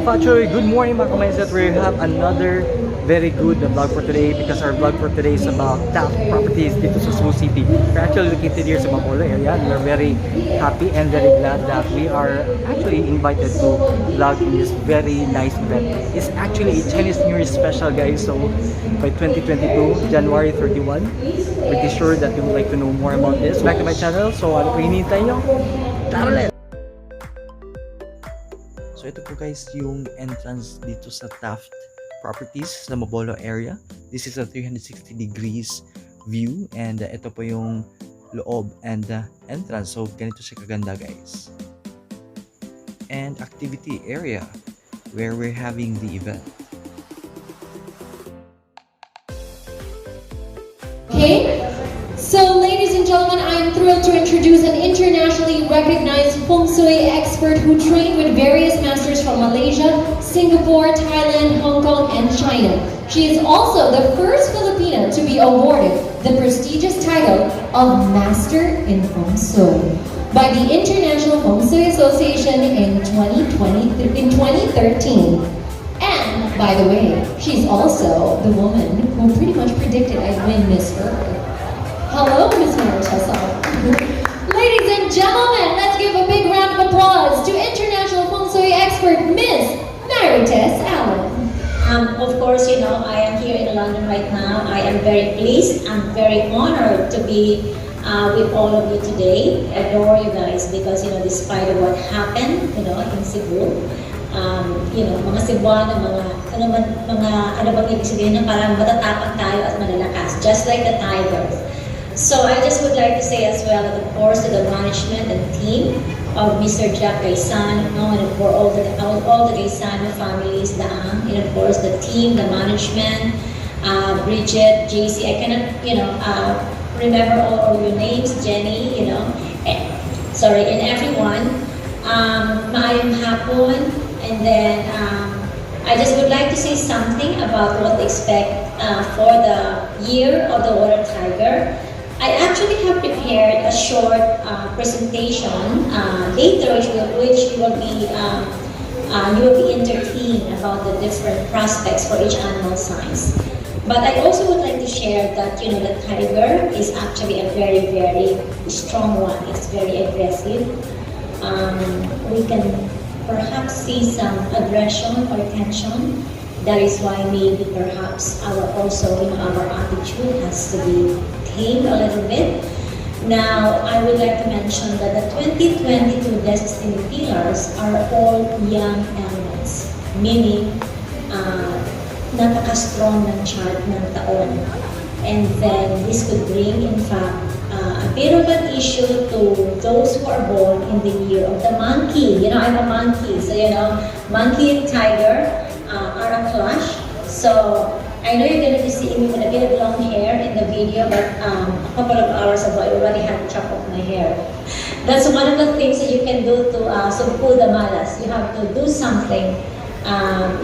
Fachoy, good morning mga ka-mindset. We have another very good vlog for today because our vlog for today is about top properties dito sa Cebu City. We're actually located here sa Bacolod area. We're very happy and very glad that we are actually invited to vlog in this very nice event. It's actually a Chinese New Year special, guys. So by 2022, January 31, pretty sure that you would like to know more about this. Back to my channel. So ano po hinihintay nyo? Tara ulit! So ito po guys yung entrance dito sa Taft Properties sa Mabolo area. This is a 360 degrees view and ito po yung loob and entrance. So ganito siya kaganda guys. And activity area where we're having the event. Okay, so ladies and gentlemen, I am thrilled to introduce an internationally recognized feng shui expert who trained with various masters from Malaysia, Singapore, Thailand, Hong Kong, and China. She is also the first Filipina to be awarded the prestigious title of Master in Feng Shui by the International Feng Shui Association in 2013. And by the way, she's also the woman who pretty much predicted I'd win Miss Earth. Hello, Miss Maritessa. Ladies and gentlemen, let's give a big round of applause to international feng shui expert Miss Maritess Allen. Of course, you know, I am here in London right now. I am very pleased. I'm very honored to be with all of you today. I adore you guys because, you know, despite of what happened, you know, in Cebu, you know, mga Cebuano, ano bang ibig sabihin na parang matatapang tayo at malalakas, just like the tigers. So I just would like to say as well, of course, to the management and team of Mr. Jack Gaisano, and for all the Gaisano families, and of course the team, the management, Bridget, JC. I cannot, you know, remember all your names, Jenny, you know, and everyone. Maayong hapon, and then I just would like to say something about what to expect for the year of the Water Tiger. I actually have prepared a short presentation later, which you will be entertained about the different prospects for each animal signs. But I also would like to share that, you know, the tiger is actually a very, very strong one. It's very aggressive. We can perhaps see some aggression or tension. That is why maybe perhaps our attitude has to be tamed a little bit. Now, I would like to mention that the 2022 Destiny Pillars are all young animals, meaning napaka-strong ng chart ng taon. And then this could bring, in fact, a bit of an issue to those who are born in the year of the monkey. You know, I'm a monkey, so you know, monkey and tiger are a clash. So I know you're going to be seeing me with a bit of long hair in the video, but a couple of hours ago I already had to chop off my hair. That's one of the things that you can do to subdue the malas. You have to do something,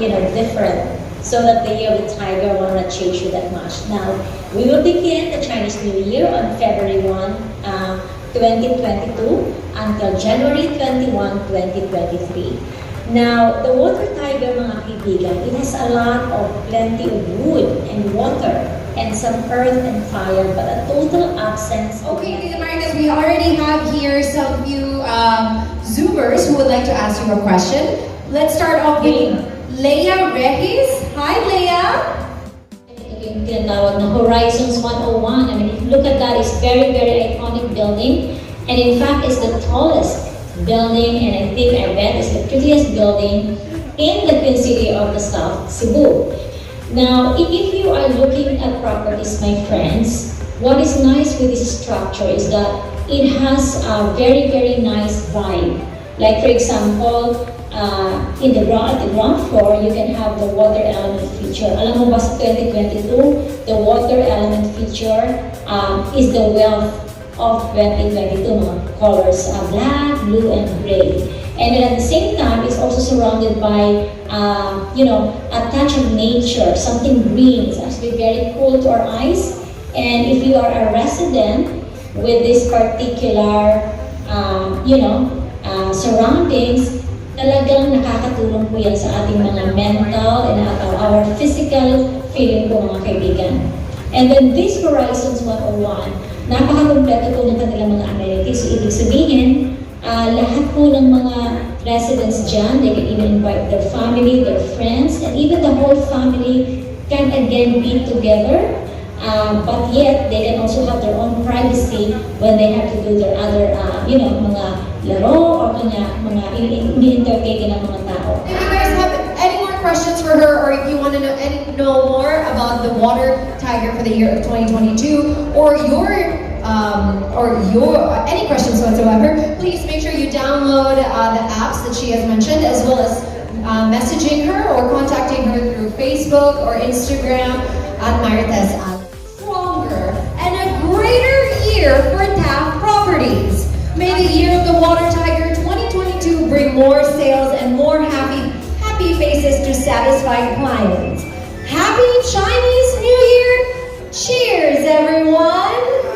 you know, different, so that the year of the tiger will not chase you that much. Now, we will begin the Chinese New Year on February 1, 2022 until January 21, 2023. Now, the water tiger, mga kaibigan, it has a lot of plenty of wood and water and some earth and fire, but a total absence of... Okay, Miss Americas, we already have here some few Zoomers who would like to ask you a question. Let's start off with Leia Regis. Hi, Leia. Yung tinatawag na Horizons 101. I mean, if you look at that, it's very, very iconic building. And in fact, it's the tallest building, and I think I bet it's the prettiest building in the Queen City of the South, Cebu. Now, if you are looking at properties, my friends, what is nice with this structure is that it has a very, very nice vibe. Like for example, at the ground floor, you can have the water element feature. Alam mo ba sa 2022, the water element feature is the wealth of 2022 colors, black, blue, and gray. And then at the same time, it's also surrounded by, you know, a touch of nature, something green. It's actually very cool to our eyes. And if you are a resident with this particular, you know, surroundings, talagang nakakatulong po yan sa ating mga mental and our physical feeling po mga kaibigan. And then this Horizons 101, napakakompleto po ng kanilang mga amenities. So, ibig sabihin, lahat po ng mga residents dyan, they can even invite their family, their friends, and even the whole family can again be together. But yet, they can also have their own privacy when they have to do their other, mga laro or mga ini-entertain ng mga tao. If you guys have any more questions for her, or if you want to know more about the Water Tiger for the year of 2022, or any questions whatsoever, please make sure you download the apps that she has mentioned, as well as messaging her or contacting her through Facebook or Instagram at Marites App. Stronger and a greater year for Taft Properties. May the year of the Water Tiger 2022 bring more sales and more happy faces to satisfied clients. Happy Chinese New Year! Cheers, everyone!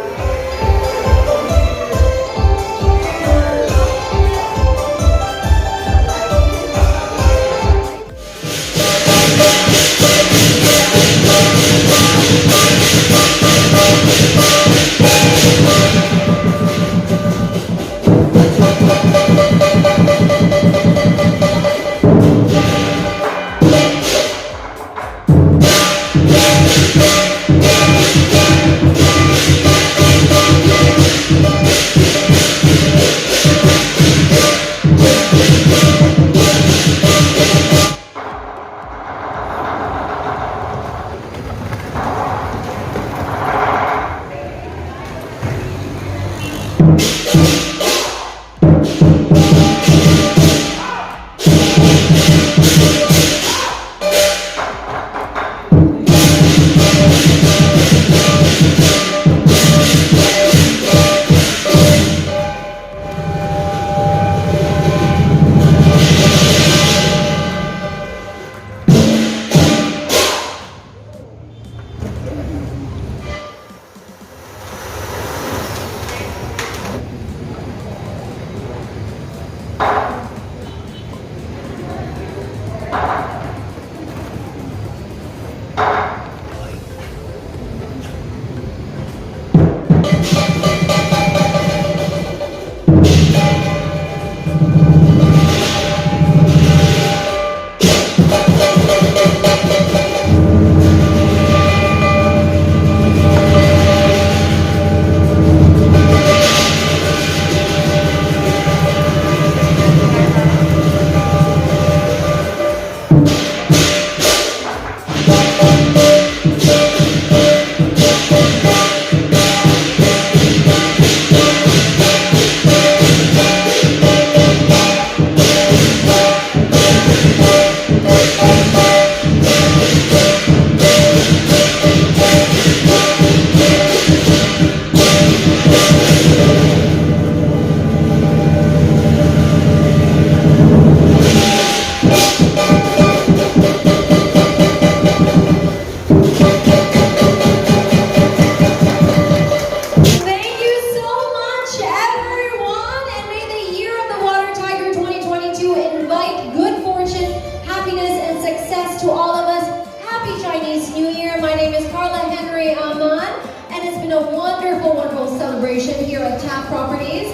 Celebration here at Taft Properties.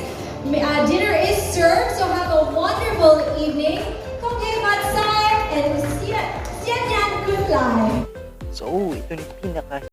Dinner is served, so have a wonderful evening. Konghei Matsai and Sian Yan Kunlai. So, ito yung pinaka